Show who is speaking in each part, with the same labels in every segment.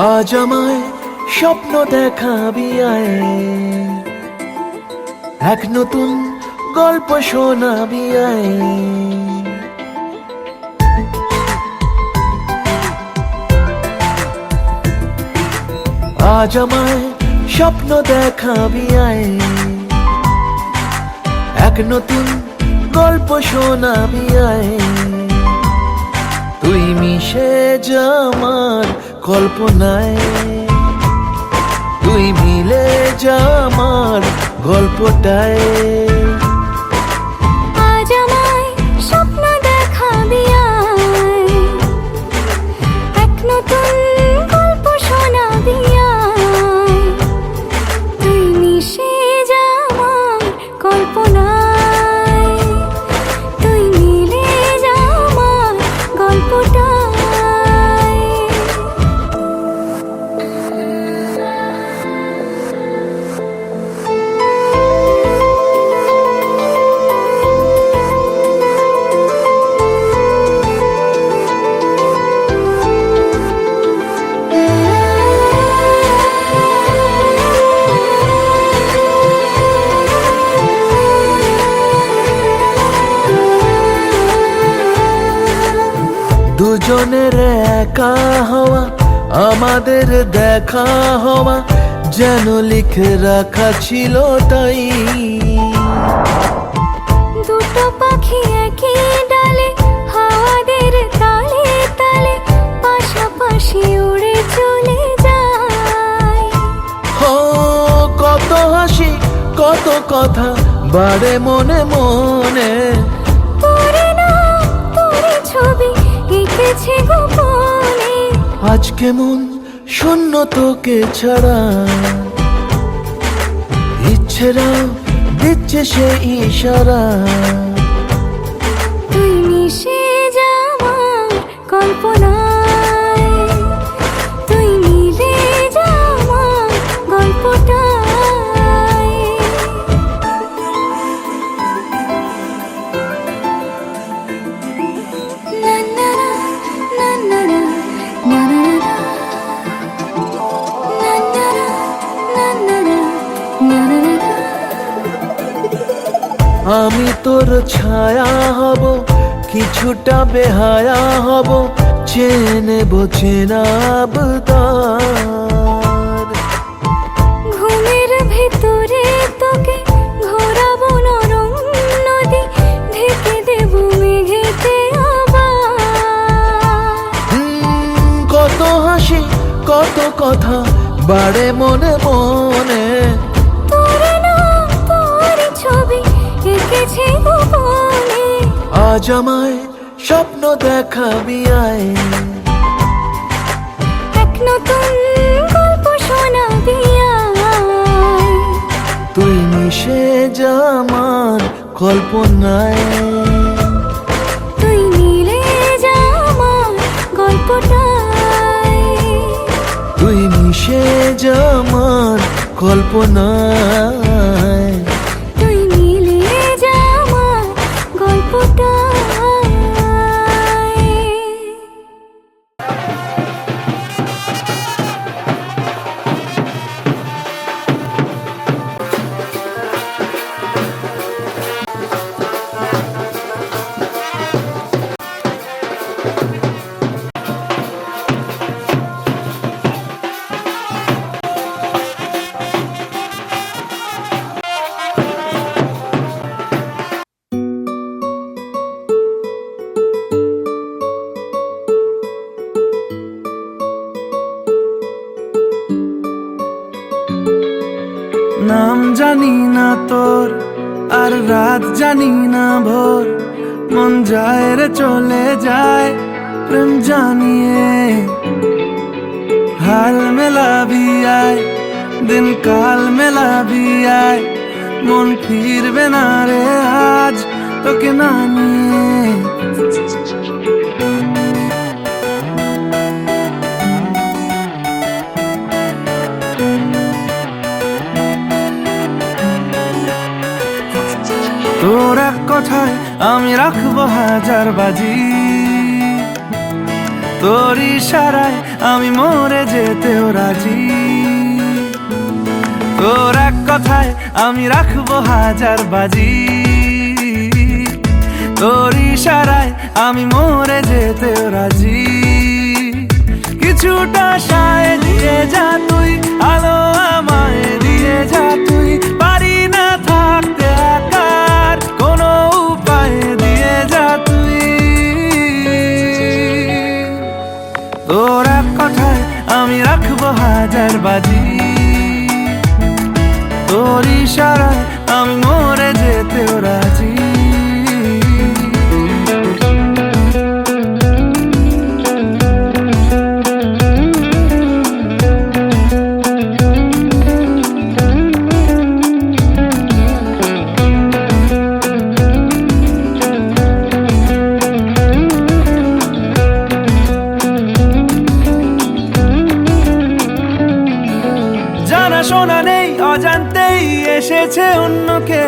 Speaker 1: আজ আমায় স্বপ্ন দেখাবি আয়, এক নতুন গল্প শোনাবি আয়। আজ আমায় স্বপ্ন দেখাবি আয়, এক নতুন গল্প শোনাবি আয়। তুই মিশে যা আমার কল্পনায়, তুই মিলে যা আমার গল্পটায়।
Speaker 2: আজ আমায় স্বপ্ন দেখাবি আয়, এক নতুন গল্প শোনাবি আয়। তুই মিশে যা আমার কল্পনায়, তুই মিলে যা আমার গল্পটায়।
Speaker 1: দুজনের একা হওয়া, আমাদের দেখা হওয়া যেন লিখে রাখা ছিল তাই।
Speaker 2: দুটো পাখি একই ডালে, হাওয়াদের তালে তালে পাশাপাশি উড়ে চলে যায়।
Speaker 1: ও কত হাসি কত কথা বাড়ে মনে মনে,
Speaker 2: তোরে না তোরে ছবি এঁকেছে গোপনে।
Speaker 1: আজ কেমন শূন্য তোকে ছাড়া, ইচ্ছেরা দিচ্ছে সে ইশারা।
Speaker 2: তুই মিশে যা আমার কল্পনায়, তুই মিলে যা আমার গল্পটায়। না না না না না না না
Speaker 1: আমি তোর ছায়া হব, কিছুটা বেহায়া হব, চেনে নেব চেনাব তার।
Speaker 2: ঘুমের ভেতরে তোকে ঘোরাবো নরম নদী, ঢেকে দেব মেঘেতে আবার।
Speaker 1: কত হাসি কত কথা বাড়ে মনে মনে,
Speaker 2: তোরে না তোরে ছবি এঁকেছে গোপনে।
Speaker 1: আজ আমায় স্বপ্ন দেখাবি আয়,
Speaker 2: এক নতুন গল্প শোনাবি আয়।
Speaker 1: তুই মিশে যা আমার কল্পনায়,
Speaker 2: তুই মিলে যা আমার গল্পটায়।
Speaker 1: তুই মিশে যা আমার কল্পনায়।
Speaker 2: তুই মিলে যা আমার গল্পটায়।
Speaker 1: নাম জানি না তোর, আর রাত জানি না ভোর, মন যায় রে চলে যায় প্রেম জানিয়ে। হাল মেলাবি আয়, দিন কাল মেলাবি আয়, মন ফিরবে না রে আজ তোকে না নিয়ে। তোর এক কথায় আমি রাখবো হাজার বাজি, তোর ইশারায় আমি মরে যেতেও রাজি। তোর এক কথায় আমি রাখবো হাজার বাজি। তোর ইশারায় আমি মরে যেতেও রাজি। কিছুটা সায় দিয়ে যা তুই, আলো আমায় দিয়ে যা তুই। পারি না থাকতে একার কোনো উপায় দিয়ে যা তুই। তোর এক কথায় আমি রাখবো হাজার বাজি। তোর ইশারায় আমি মরে যেতেও রাজি। জানাশোনা নেই, অজান্তেই এসেছে অন্যকে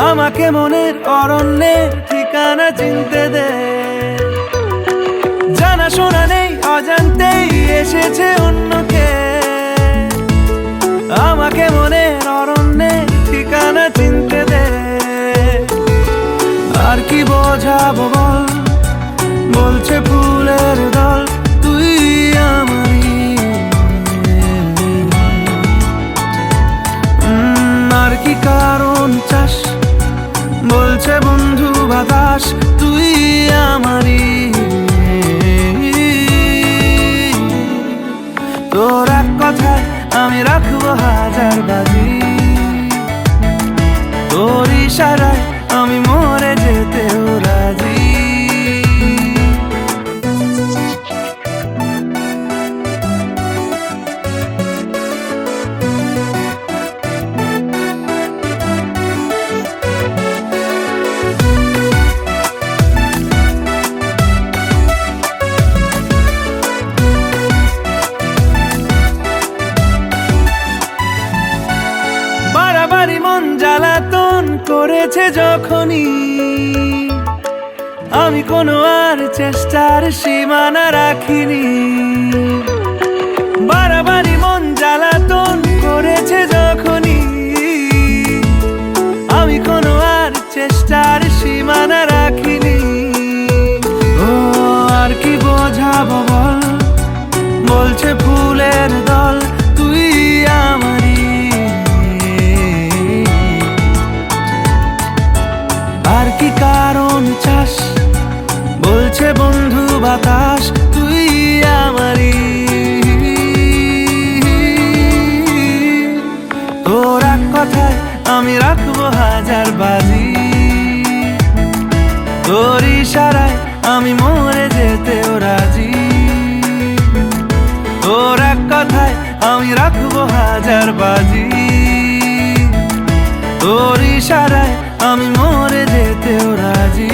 Speaker 1: আমাকে মনের অরণ্যের ঠিকানা চিনতে দে। জানাশোনা নেই, অজান্তেই এসেছে অন্যকে আমাকে মনের অরণ্যের ঠিকানা চিনতে দে। আর কি বোঝাবো বল, বলছে ফুলের দল তুই আমারই। আর কি কারণ চাস, বলছে বন্ধু বাতাস তুই আমারই। তোর এক কথায় আমি রাখবো হাজার বাজি। তোর ইশারায় আমি মরে যেতেও রাজি। বাড়াবাড়ি মন জ্বালাতন করেছে যখনই, আমি কোনো আর চেষ্টার সীমানা রাখিনি। বাড়াবাড়ি মন জ্বালাতন করেছে যখনই, আমি কোনো আর চেষ্টার সীমানা রাখিনি। ও আর কি বোঝাবো বল, বলছে ফুলের দল তুই আমারই। আর কি কারণ চাস, বলছে বন্ধু বাতাস তুই আমারই। তোর এক কথায় আমি রাখবো হাজার বাজি। তোর ইশারায় আমি মরে যেতেও রাজি। তোর এক কথায় আমি রাখবো হাজার বাজি। তোর ইশারায় আমি মরে যেতেও রাজি।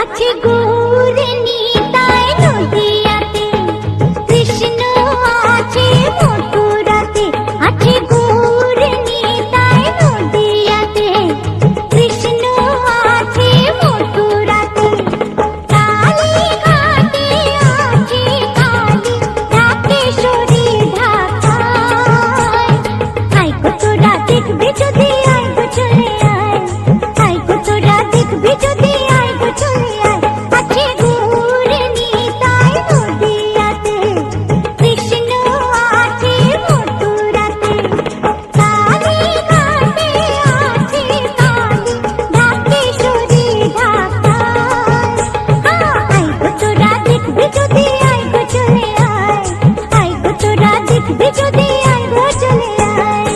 Speaker 2: আছে গৌর নিতাই নদিয়াতে, কৃষ্ণ আছে মথুরাতে। আছে গৌর নিতাই নদিয়াতে, কৃষ্ণ আছে মথুরাতে। কালী ঘাটে আছে কালী, ঢাকেশ্বরী ঢাকায়। আয় গো তোরা দেখবি যদি, আয় গো চলে আয়। আয় গো তোরা দেখবি যদি, আয় গো চলে আয়। আছে গৌর নিতাই নদিয়াতে, কৃষ্ণ আছে মথুরাতে। কালী ঘাটে আছে কালী, ঢাকেশ্বরী ঢাকায়। আয় গো তোরা দেখবি যদি, আয় গো চলে আয়। আয় গো তোরা দেখবি যদি, আয় গো চলে আয়।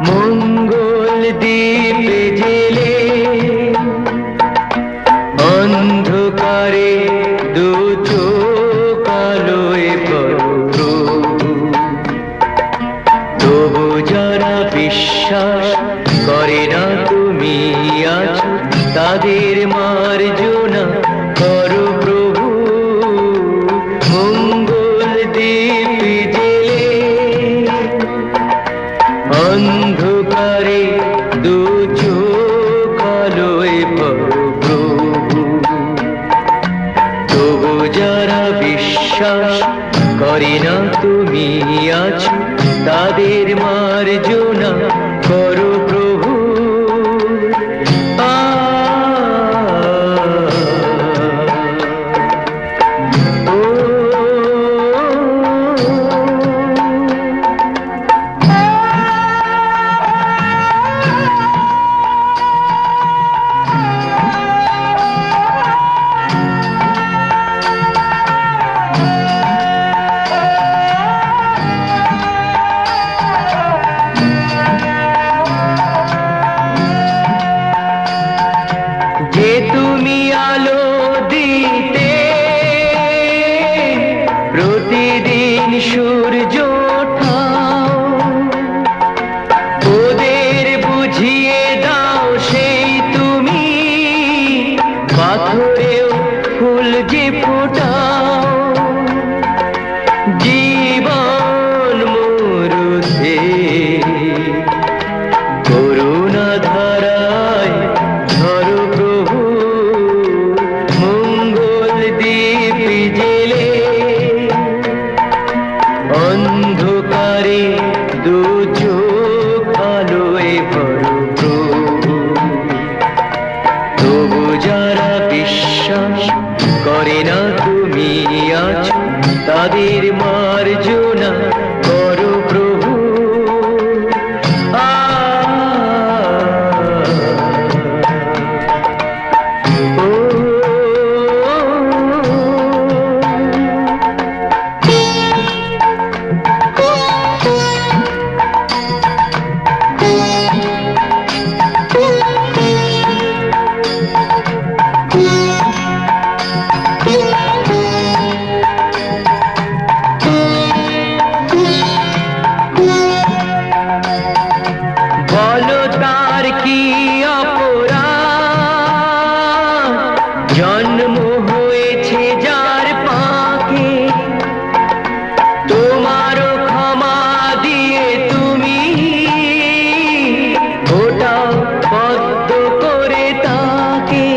Speaker 3: মঙ্গল দ্বীপে জেলে অন্ধকারে দু চোখ আলোয় প্রভু, তবু যারা বিশ্বাস করে না তুমি আছো, তাদের মার্জনা করো প্রভু। মঙ্গল দ্বীপে জেলে অন্ধকারে দু চোখ আলোয় প্রভু, তবু যারা বিশ্বাস করে না তুমি আছো, তাদের মার্জনা করো প্রভু। যে তুমি আলো দিতে প্রতিদিন সূর্য ওঠাও, ওদের বুঝিয়ে দাও সেই তুমি পাথরেও ফুল যে ফোটাও। জীবন মরুতে করুণা ধারায় ধরো প্রভু। মঙ্গল দ্বীপ জেলে অন্ধকারে দু চোখ আলোয় ভরো প্রভু, তবু যারা বিশ্বাস করে না তুমি আছো, তাদের মার্জনা করো প্রভু। বলো তার কি অপরাধ, জন্ম হয়েছে যার পাকে, তোমারও ক্ষমা দিয়ে তুমি ওটাও পদ্ম করে তাকে।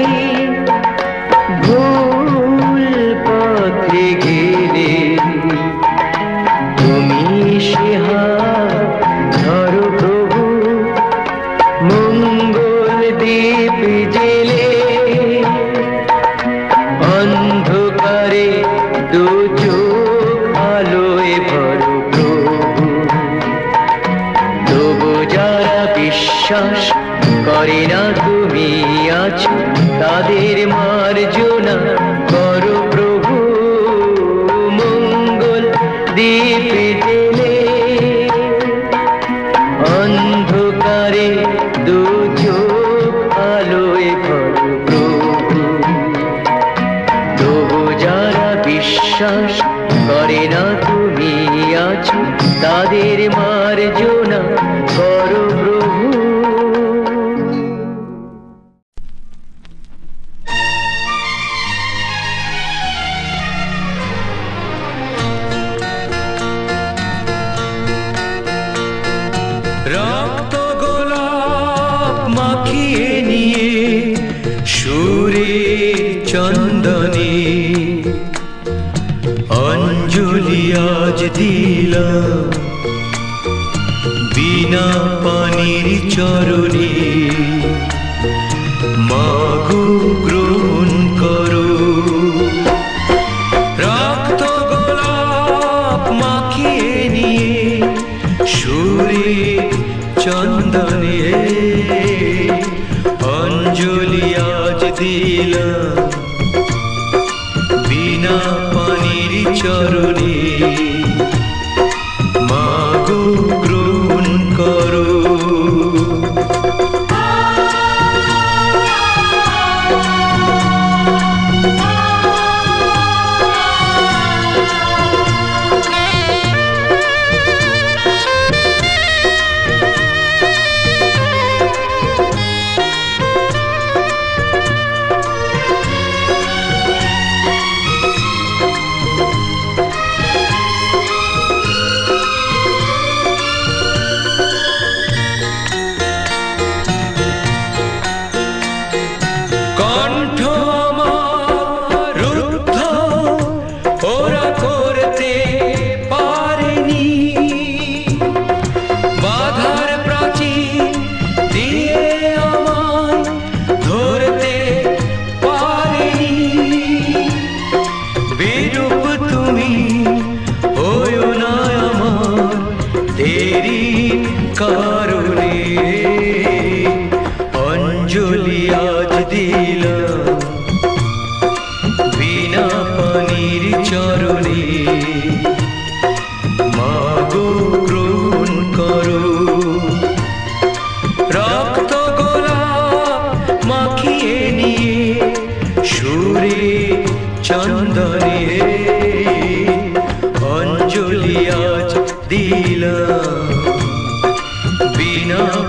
Speaker 3: ভুল পথে গেলে তুমি সে হাত ধরো প্রভু। মঙ্গল দ্বীপ জেলে অন্ধকারে দু চোখ আলোয় ভরো প্রভু, তবু যারা বিশ্বাস করে না তুমি আছো, তাদের মার্জনা করো প্রভু। মঙ্গল দ্বীপ জেলে অন্ধকারে দু চোখ আলোয় ভরো প্রভু, তবু যারা বিশ্বাস করে না তুমি আছো, তাদের মার্জনা করো প্রভু।
Speaker 1: রক্ত গোলাপ মাখিয়ে নিয়ে সুরে চন্দনে অঞ্জলি আজ দিলাম বিনা পানির চরণে। মাগো গ্রহণ করো রক্ত গোলাপ মাখিয়ে নিয়ে সুরে চন্দনে অঞ্জলি আজ দিলাম বিনা পানির চরণে। মাগো গ্রহণ করো।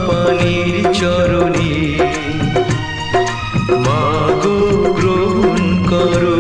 Speaker 3: পানির চরণে মাগো গ্রহণ করো।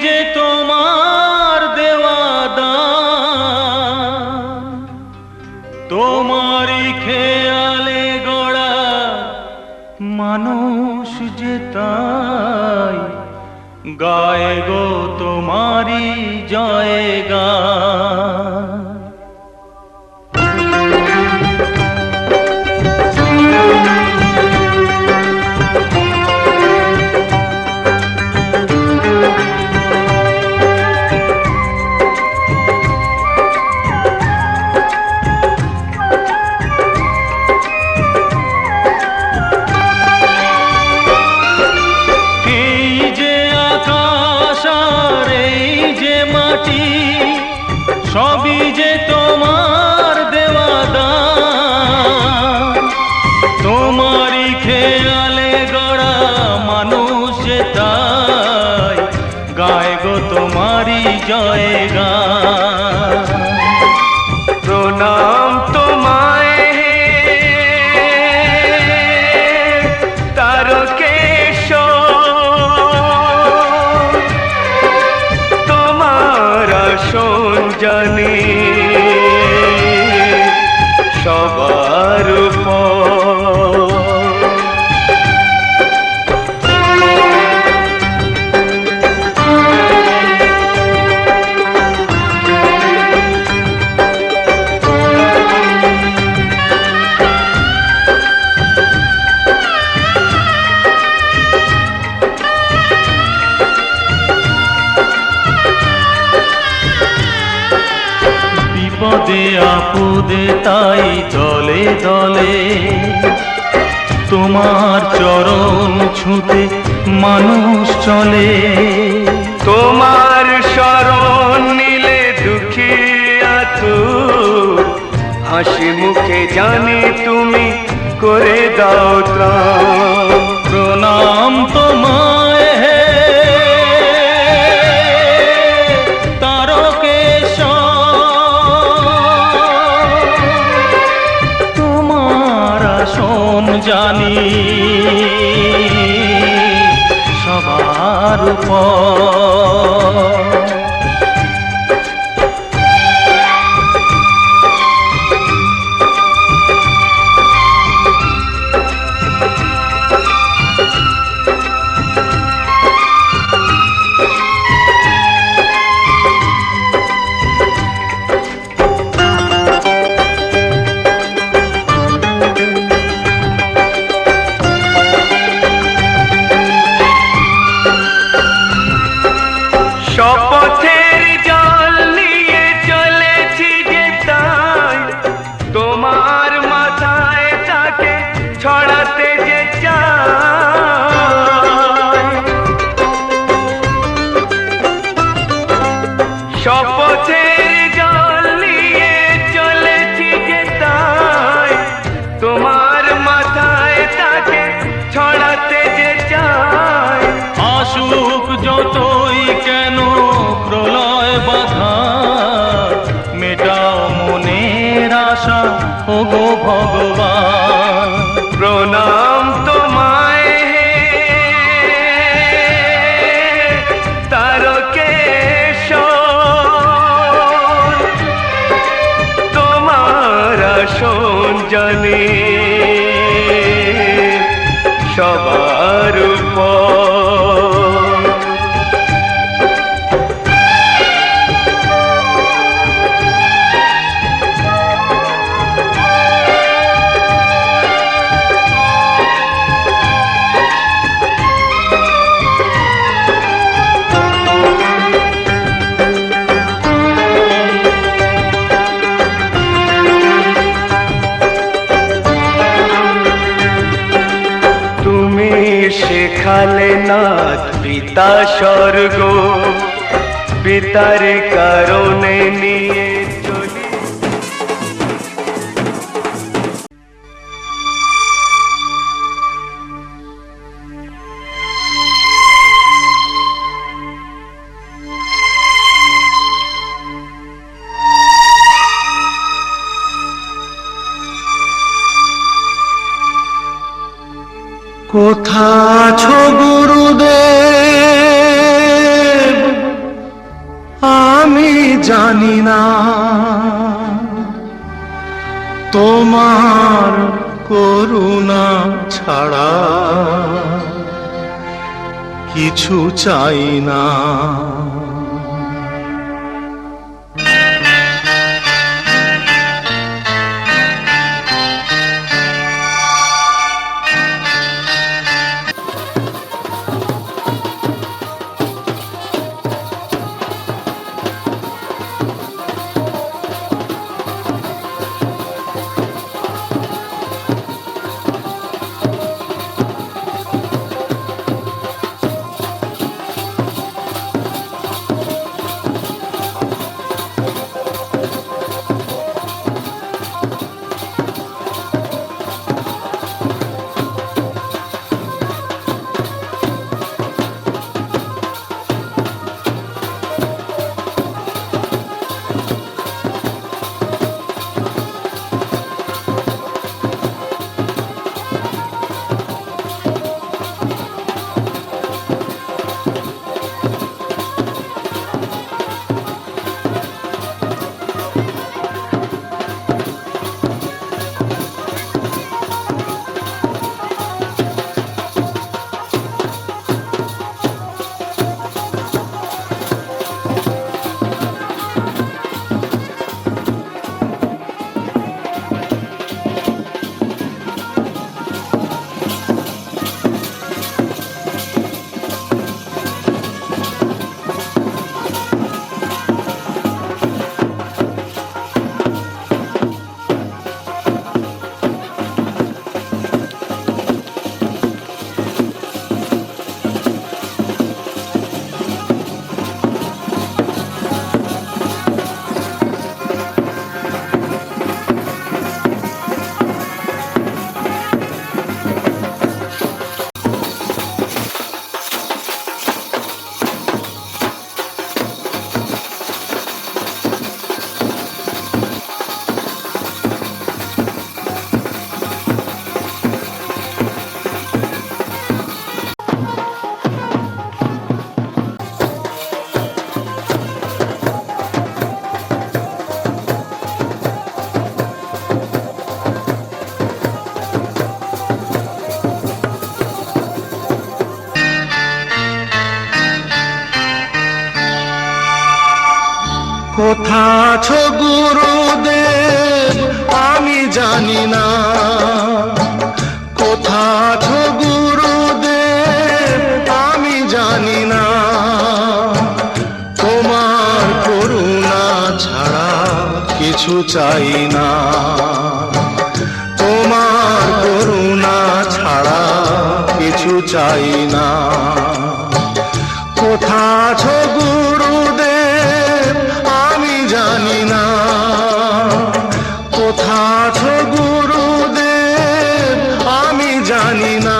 Speaker 3: যে তোমার দেওয়া দান, তোমারই খেয়ালে গড়া মানুষ যে তাই গায়ে গো তোমারই জয় গান। সবই যে তোমার দেওয়া দান, তোমারই খেয়ালে গড়া মানুষ যে তাই গায় গো তোমারই জয় গান।
Speaker 4: প্রণাম তোমায় তারকেশ্বর, তোমার আসন জানি সবার উপর।
Speaker 3: বিপদে আপদে তাই দলে দলে তোমার চরণ ছুঁতে মানুষ চলে।
Speaker 4: তোমার শরণ নিলে দুঃখী আতুর, হাসি মুখে জানি তুমি করে দাও ত্রাণ।
Speaker 3: প্রণাম তোমায় হে তারকেশ্বর, তোমার আসন জানি সবার উপর।
Speaker 4: শপথের জল নিয়ে চলেছি যে তাই, তোমার মাথায় তাকে ছড়াতে যে চাই। শপথের জল নিয়ে চলেছি যে তাই, তোমার মাথায় তাকে ছড়াতে যে চাই।
Speaker 3: আসুক যতই কেন প্রলয় বাধা, মেটাও মনের আশা ও গো ভগবান।
Speaker 4: প্রণাম তোমায় তারকেশ্বর, তোমার আসন জানি সবার উপর। শেখালে নাথ পিতা স্বর্গ, পিতার কারণে নিয়ে চলি।
Speaker 1: কোথা আছো গুরুদেব,
Speaker 5: জানি না তোমার করুণা ছাড়া কিছু চাই না। কোথা আছো গুরুদেব আমি জানি না, কোথা আছো গুরুদেব আমি জানি না, তোমার করুণা ছাড়া কিছু চাই না, তোমার করুণা ছাড়া কিছু চাই না। কোথা আছো গুরুদেব আমি জানি না, কোথা আছো গুরুদেব আমি জানি না।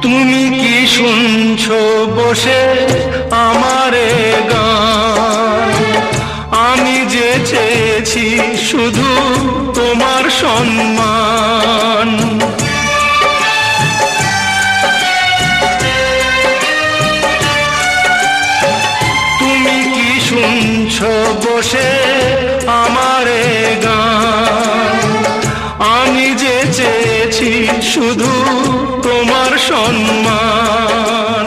Speaker 5: তুমি কি শুনছো বসে আমারে গান, আমি যে চেয়েছি শুধু তোমার সম্মান। তুমি কি শুনছো বসে আমারে গান, আমি যে চেয়েছি শুধু তোমার সম্মান,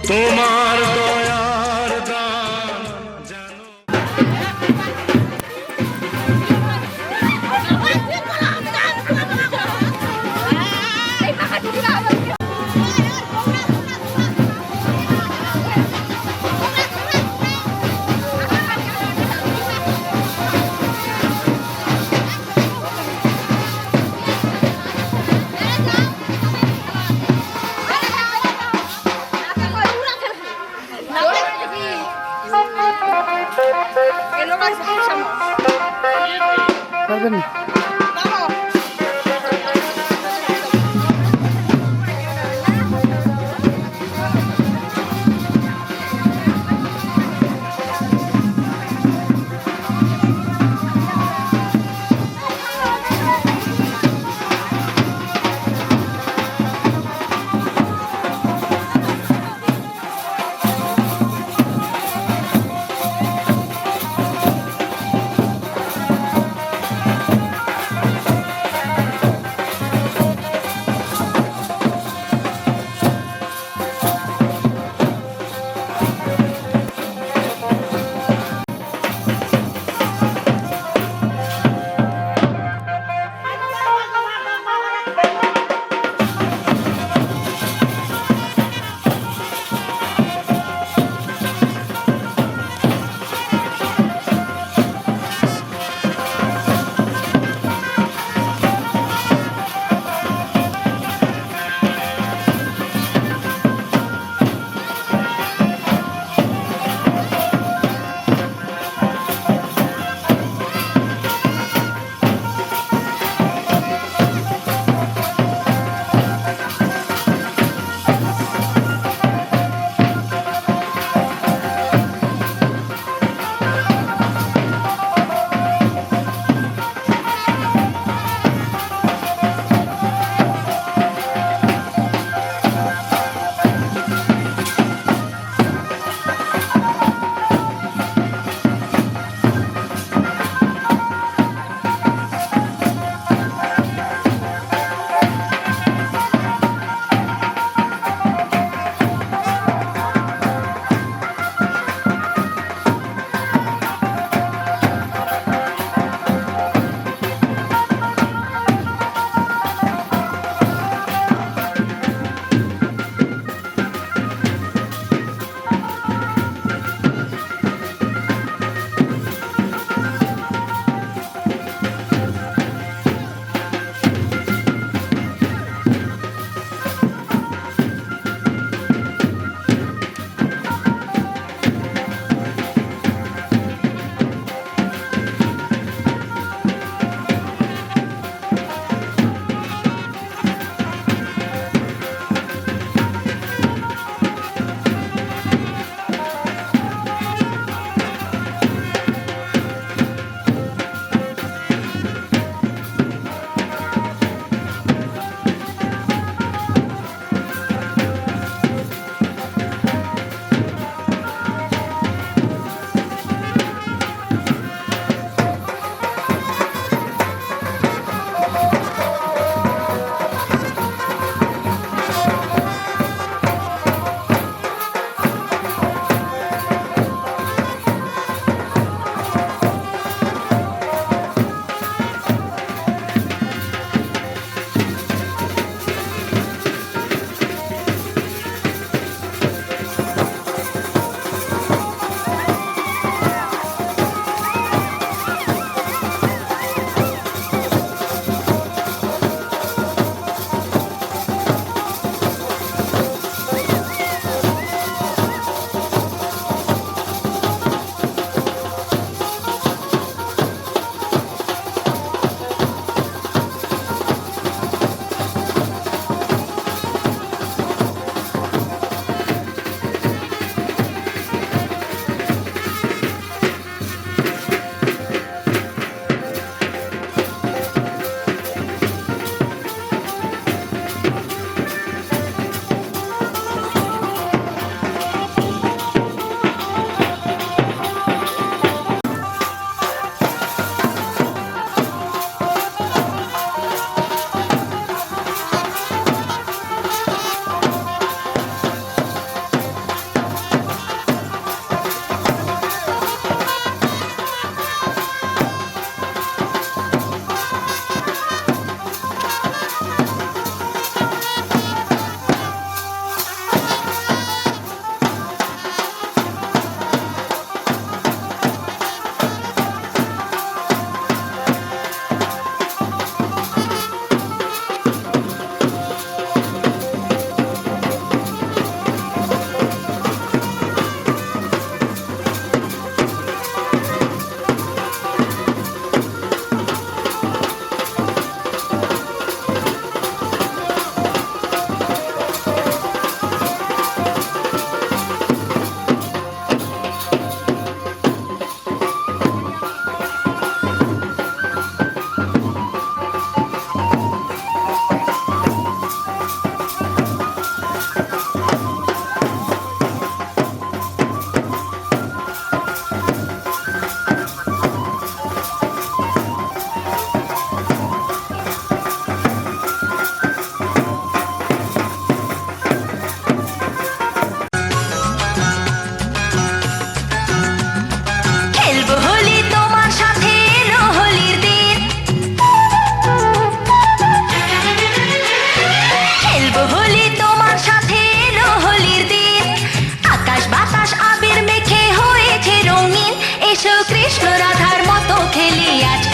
Speaker 5: তোমার দয়ার দান জানো।
Speaker 6: পারবেন না?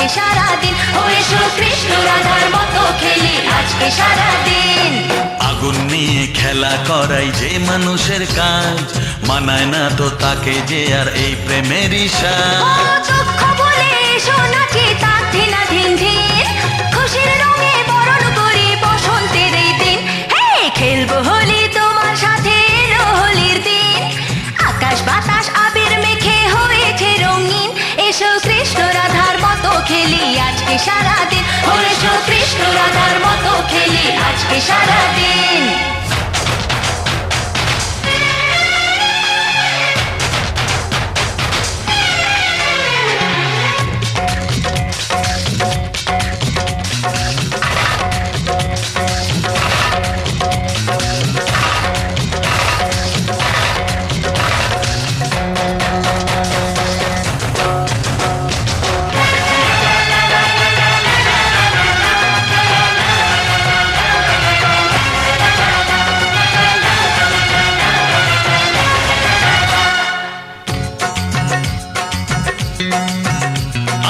Speaker 2: আজকে সারাদিন। ও এসো কৃষ্ণ রাধার মতো খেলি আজকে সারাদিন।
Speaker 1: আগুন নিয়ে খেলা করাই যে মানুষের কাজ, মানায় না তো তাকে যে আর এই প্রেমেরই
Speaker 2: ও
Speaker 1: সাজ।
Speaker 2: দুঃখ বলে এসো নাচি তাক ধিনা ধিন ধিন, খুশির রঙে বরণ করি বসন্তের এই দিন। হে খেলবো হোলি তোমার সাথে, এলো হোলির দিন। আকাশ বাতাস আবির মেখে হয়েছে রঙিন, এসো কৃষ্ণ রাধার মতো খেলি আজকে সারাদিন। ও এসো কৃষ্ণ রাধার মতো খেলি আজকে সারাদিন।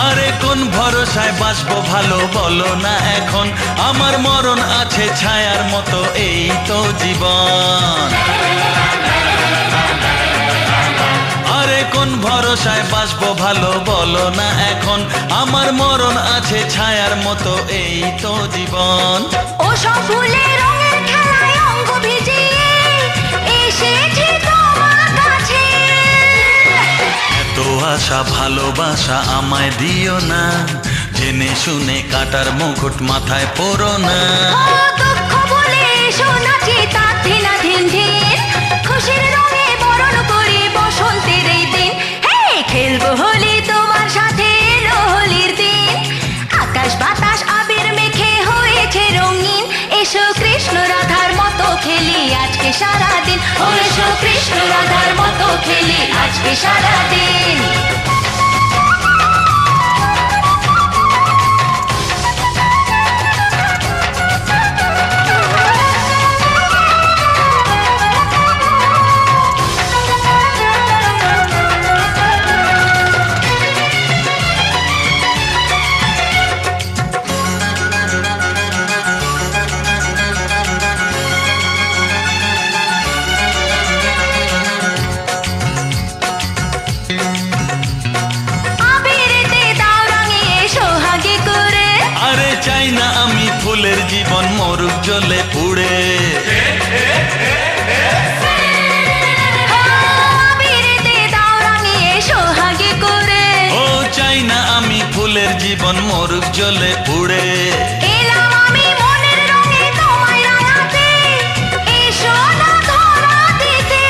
Speaker 1: আরে কোন ভরসায় বাঁচবো ভালো বলো না এখন, আমার মরণ আছে ছায়ার মতো এই তো জীবন। আরে কোন ভরসায় বাঁচবো ভালো বলো না এখন, আমার মরণ আছে ছায়ার মতো এই তো জীবন।
Speaker 2: ও সব ফুলে রঙের খেলায় অঙ্গ ভিজিয়ে এসেছি তোমার কাছে।
Speaker 1: এত আশা ভালোবাসা আমায় দিও না, জেনে শুনে কাটার মুকুট মাথায় পরো না।
Speaker 2: ও দুঃখ বলে এসো নাচি তাক ধিনা ধিন ধিন, খুশির রঙে বরণ করি বসন্তের এই দিন। হে খেলবো হোলি তোমার সাথে, এলো হোলির দিন। আকাশ বাতাস আবির মেখে হয়েছে রঙিন, এসো কৃষ্ণ রাধার মতো খেলি আজকে সারাদিন। ও এসো কৃষ্ণ রাধার মতো খেলি আজকে সারাদিন। আবিরেতে দাও রাঙিয়ে সোহাগী করে,
Speaker 1: আরে চাই না আমি ফুলের জীবন মরুক জ্বলে পুড়ে।
Speaker 2: আবিরেতে দাও রাঙিয়ে সোহাগী করে।
Speaker 1: ও চাই না আমি ফুলের জীবন মরুক জ্বলে পুড়ে।
Speaker 2: এলাম আমি মনের রঙে তোমায় রাঙাতে, এসো না ধরা দিতে।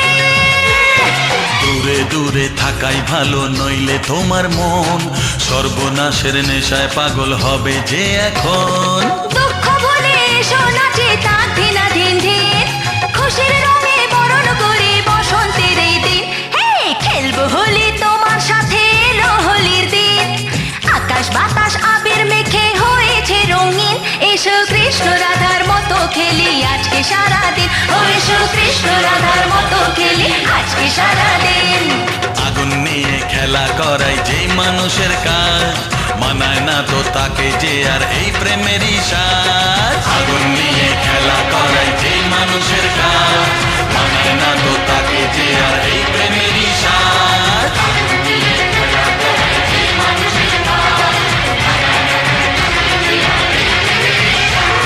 Speaker 1: দূরে দূরে থাকাই ভালো, নইলে তোমার মন সর্বনাশের নেশায় পাগল হবে যে এখন।
Speaker 2: দুঃখ ভুলে এসো নাচি তাক ধিনা ধিন ধিন, খুশির রঙে বরণ করি বসন্তের এই দিন। হে খেলবো হোলি তোমার সাথে, এলো হোলির দিন। আকাশ বাতাস আবির মেখে হয়েছে রঙিন, এসো কৃষ্ণ রাধার মতো খেলি আজকে সারাদিন। ও এসো কৃষ্ণ রাধার মতো খেলি আজকে সারাদিন।
Speaker 1: আগুন নিয়ে খেলা করাই যে মানুষের কাজ, মানায় না তো তাকে যে আর এই প্রেমেরই সাজ। আগুন নিয়ে খেলা করাই যে মানুষের কাজ, মানায় না তো তাকে যে আর এই প্রেমেরই সাজ। আগুন নিয়ে খেলা করাই যে মানুষের কাজ, মানায় না তো তাকে যে আর এই প্রেমেরই সাজ।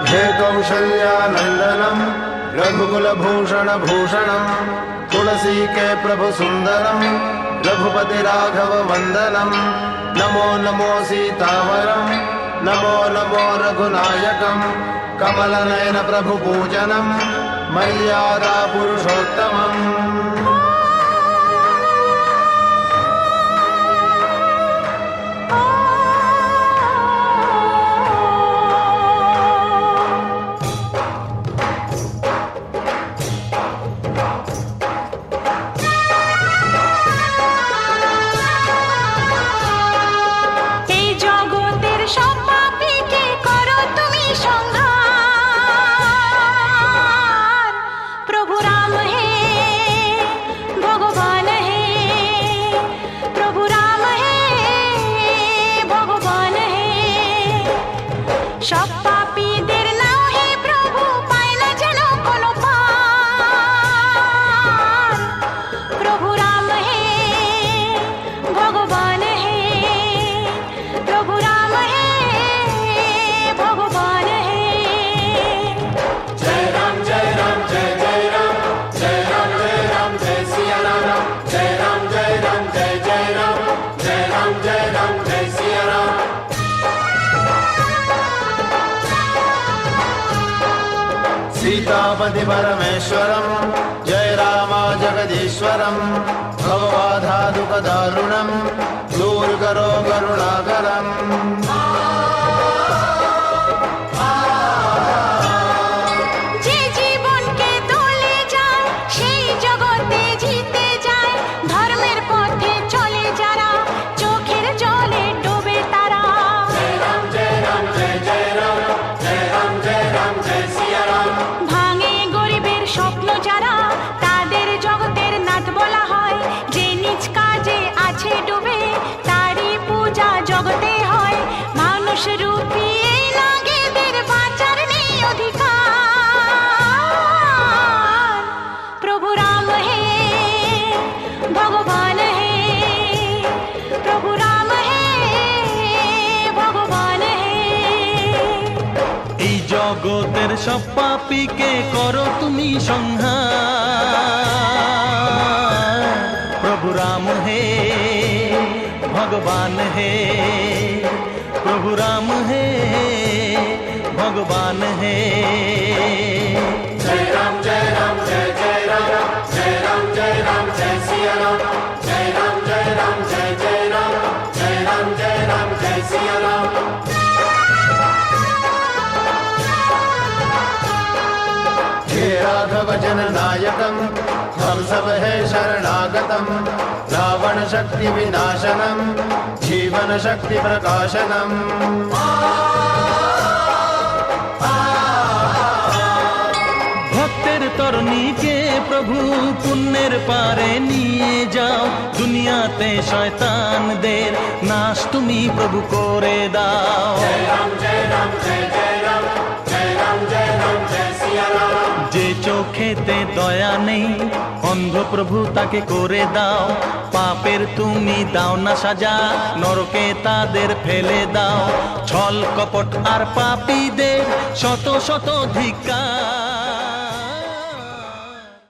Speaker 6: हे कौशल्यानन्दनं रघुकुलभूषणभूषणं तुलसी के प्रभु सुन्दरं रघुपति राघव वन्दनं नमो नमो सीतावरं नमो नमो रघुनायकं कमलनयन प्रभु पूजनं मर्यादा पुरुषोत्तमम्
Speaker 2: সব পাপীদের নাও হে প্রভু পায় না যেন কোনো পার প্রভু রাম হে ভগবান হে প্রভু রাম হে ভগবান হে
Speaker 6: जय राम जय राम जय जय राम जय राम जय राम जय सिया राम जय राम जय राम जय जय राम जय राम जय राम जय सिया राम सीतापति परमेश्वरं जय राम जगदीश्वरं भवबाधादुःखदारुणं दूर करो करुणाकरम्
Speaker 2: যে জীবনকে তোলে যায় সেই জগতে জিতে যায় ধর্মের পথে চলে যারা চোখের জলে ডোবে তারা
Speaker 6: जय राम जय राम जय जय राम जय राम जय राम जय सिया राम
Speaker 2: ভাঙে গরিবের স্বপ্ন যারা তাদের জগতের নাথ বলা হয় যে নিজ কাজে আছে ডুবে তারই পূজা জগতে হয় মানুষ রূপী এই নাগেদের বাঁচার নেই অধিকার প্রভু রাম হে ভগবান হে প্রভু রাম হে ভগবান হে
Speaker 3: এই জগতের সব পাপীকে করো তুমি সংহার প্রভু রাম হে ভগবান হে প্রভু রাম হে ভগবান হে
Speaker 6: जय राम जय राम जय जय राम जय राम जय राम जय सिया राम जय राम जय राम जय जय राम जय राम जय राम जय सिया राम हे राघव जन नायकम हम सब है शरणागतम रावण शक्ति विनाशनम जीवन शक्ति प्रकाशनम
Speaker 3: ভক্তের তরণীকে প্রভু পুণ্যের পারে নিয়ে যাও দুনিয়াতে শয়তানদের নাশ তুমি প্রভু করে দাও
Speaker 6: जय राम जय राम जय जय राम जय राम जय राम जय सिया राम
Speaker 3: যে চোখেতে দয়া নেই অন্ধ প্রভু তাকে করে দাও পাপের তুমি দাও না সাজা নরকে তাদের ফেলে দাও ছল কপট আর পাপীদের শত শত ধিক্কার